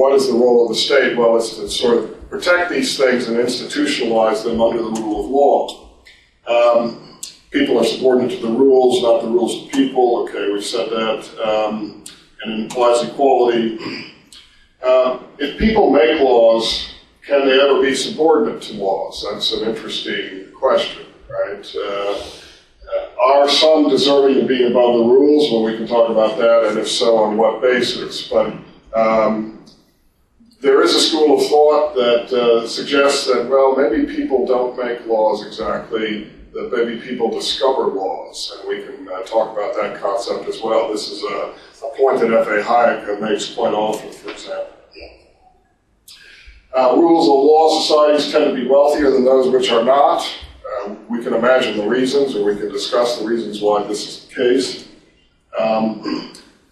what is the role of the state? Well, it's to sort of protect these things and institutionalize them under the rule of law. People are subordinate to the rules, not the rules of people. Okay, we've said that. And it implies equality. If people make laws, can they ever be subordinate to laws? That's an interesting question, right? Are some deserving of being above the rules? Well, we can talk about that, and if so, on what basis. But there is a school of thought that suggests that, well, maybe people don't make laws exactly, that maybe people discover laws, and we can talk about that concept as well. This is a point that F.A. Hayek makes quite often, for example. Rules of law societies tend to be wealthier than those which are not. We can imagine the reasons, or we can discuss the reasons why this is the case.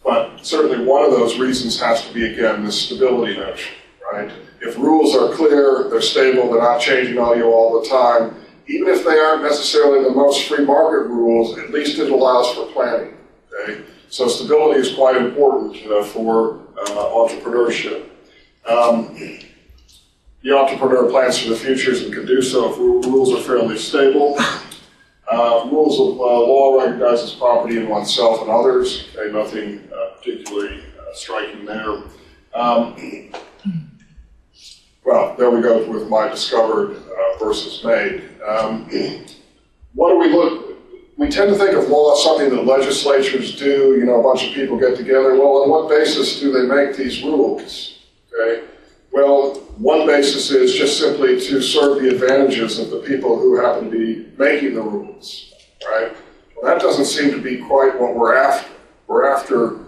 But certainly one of those reasons has to be, again, this stability notion, right? If rules are clear, they're stable, they're not changing on you all the time, even if they aren't necessarily the most free market rules, at least it allows for planning, okay? So stability is quite important for entrepreneurship. The entrepreneur plans for the futures and can do so if rules are fairly stable. Rules of law recognizes property in oneself and others. Okay, nothing particularly striking there. Well, there we go with my discovered versus made. What do we look? We tend to think of law as something that legislatures do. You know, a bunch of people get together. Well, on what basis do they make these rules? Okay. Well, one basis is just simply to serve the advantages of the people who happen to be making the rules, right? Well, that doesn't seem to be quite what we're after. We're after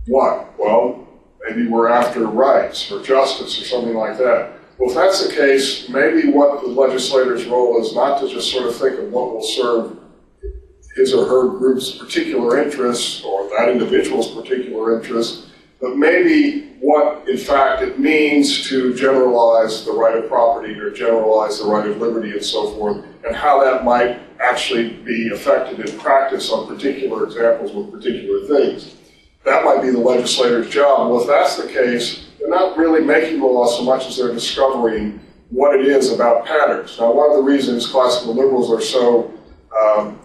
what? Well, maybe we're after rights or justice or something like that. Well, if that's the case, maybe what the legislator's role is not to just sort of think of what will serve his or her group's particular interests or that individual's particular interests, but maybe what, in fact, it means to generalize the right of property or generalize the right of liberty and so forth, and how that might actually be affected in practice on particular examples with particular things. That might be the legislator's job. Well, if that's the case, they're not really making the law so much as they're discovering what it is about patterns. Now, one of the reasons classical liberals are so,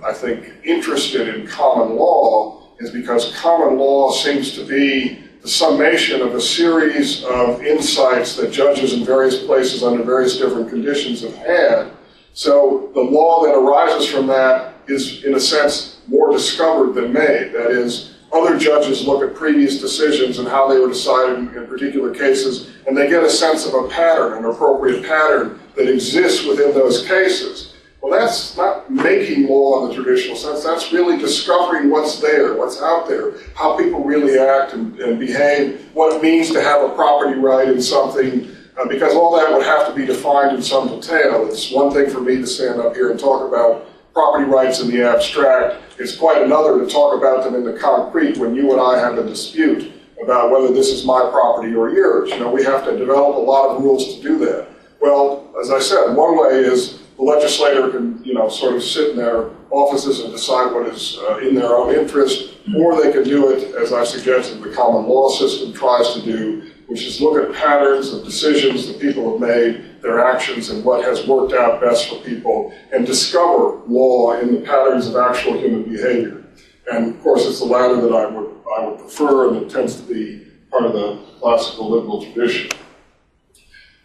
I think, interested in common law is because common law seems to be the summation of a series of insights that judges in various places under various different conditions have had. So the law that arises from that is, in a sense, more discovered than made. That is, other judges look at previous decisions and how they were decided in particular cases, and they get a sense of a pattern, an appropriate pattern that exists within those cases. Well, that's not making law in the traditional sense. That's really discovering what's there, what's out there, how people really act and behave, what it means to have a property right in something, because all that would have to be defined in some detail. It's one thing for me to stand up here and talk about property rights in the abstract. It's quite another to talk about them in the concrete when you and I have a dispute about whether this is my property or yours. You know, we have to develop a lot of rules to do that. Well, as I said, one way is the legislator can, you know, sort of sit in their offices and decide what is in their own interest, or they can do it, as I suggested, the common law system tries to do, which is look at patterns of decisions that people have made, their actions, and what has worked out best for people, and discover law in the patterns of actual human behavior. And of course, it's the latter that I would prefer, and it tends to be part of the classical liberal tradition.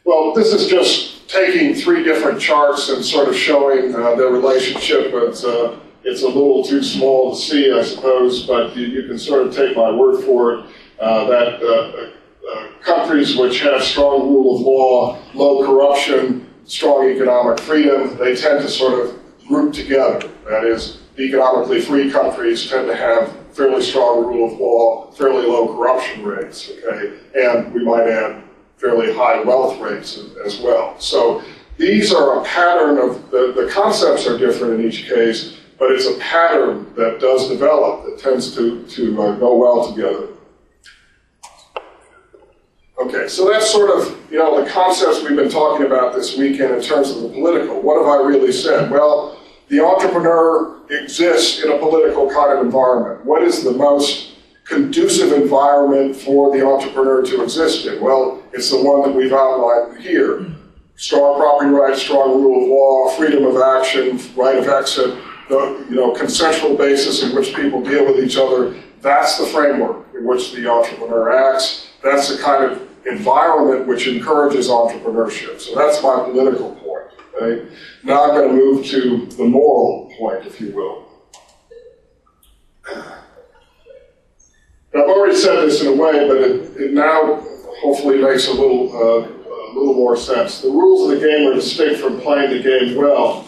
Well, this is just taking three different charts and sort of showing their relationship, but it's a little too small to see, I suppose, but you can sort of take my word for it, that countries which have strong rule of law, low corruption, strong economic freedom, they tend to sort of group together. That is, economically free countries tend to have fairly strong rule of law, fairly low corruption rates, okay? And we might add fairly high wealth rates as well. So these are a pattern of, the concepts are different in each case, but it's a pattern that does develop, that tends to go well together. Okay, so that's sort of, you know, the concepts we've been talking about this weekend in terms of the political. What have I really said? Well, the entrepreneur exists in a political kind of environment. What is the most conducive environment for the entrepreneur to exist in? Well, it's the one that we've outlined here. Strong property rights, strong rule of law, freedom of action, right of exit, the consensual basis in which people deal with each other. That's the framework in which the entrepreneur acts. That's the kind of environment which encourages entrepreneurship. So that's my political point. Okay? Now I'm going to move to the moral point, if you will. I've already said this in a way, but it now hopefully makes a little more sense. The rules of the game are distinct from playing the game well.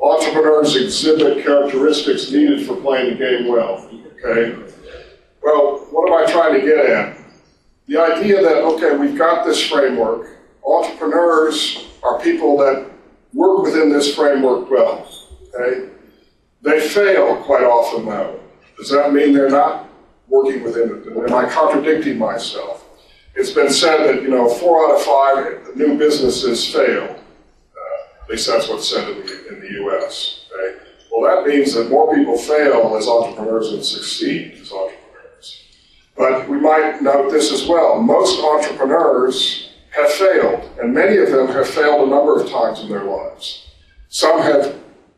Entrepreneurs exhibit characteristics needed for playing the game well. Okay? Well, what am I trying to get at? The idea that, okay, we've got this framework. Entrepreneurs are people that work within this framework well. Okay? They fail quite often, though. Does that mean they're not working within it? Am I contradicting myself? It's been said that, 4 out of 5 new businesses fail. At least that's what's said in the U.S. Okay? Well, that means that more people fail as entrepreneurs than succeed as entrepreneurs. But we might note this as well. Most entrepreneurs have failed, and many of them have failed a number of times in their lives. Some have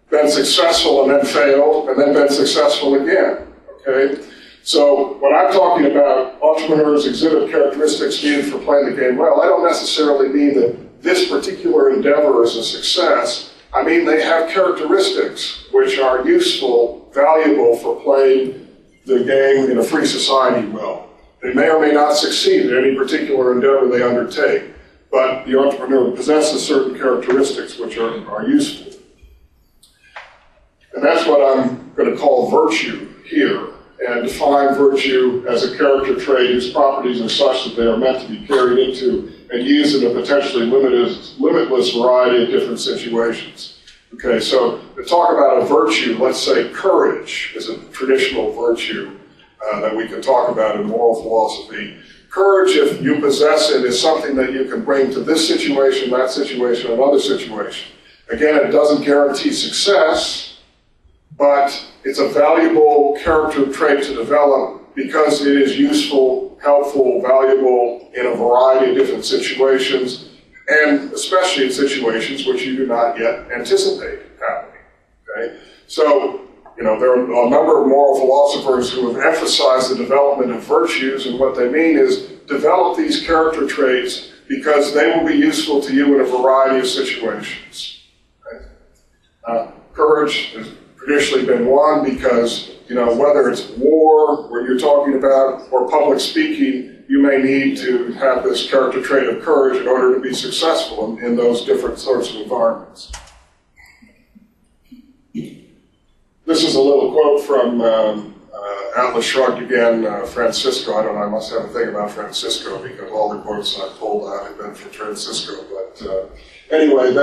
been successful and then failed, and then been successful again. Okay? So when I'm talking about entrepreneurs exhibit characteristics needed for playing the game well, I don't necessarily mean that this particular endeavor is a success. I mean they have characteristics which are useful, valuable for playing the game in a free society well. They may or may not succeed in any particular endeavor they undertake, but the entrepreneur possesses certain characteristics which are useful. And that's what I'm going to call virtue here, and define virtue as a character trait whose properties are such that they are meant to be carried into and used in a potentially limitless variety of different situations. Okay, so to talk about a virtue, let's say courage is a traditional virtue that we can talk about in moral philosophy. Courage, if you possess it, is something that you can bring to this situation, that situation, another situation. Again, it doesn't guarantee success, but it's a valuable character trait to develop because it is useful, helpful, valuable in a variety of different situations, and especially in situations which you do not yet anticipate happening. Okay? So, there are a number of moral philosophers who have emphasized the development of virtues, and what they mean is develop these character traits because they will be useful to you in a variety of situations. Okay? Courage has traditionally been one because, whether it's war, where you're talking about, or public speaking, you may need to have this character trait of courage in order to be successful in those different sorts of environments. This is a little quote from Atlas Shrugged again, Francisco. I don't know, I must have a thing about Francisco because all the quotes I pulled out have been from Francisco. But anyway,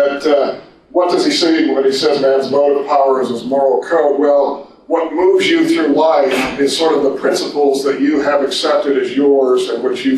what does he say when he says man's motive power is his moral code? Well, what moves you through life is sort of the principles that you have accepted as yours and which you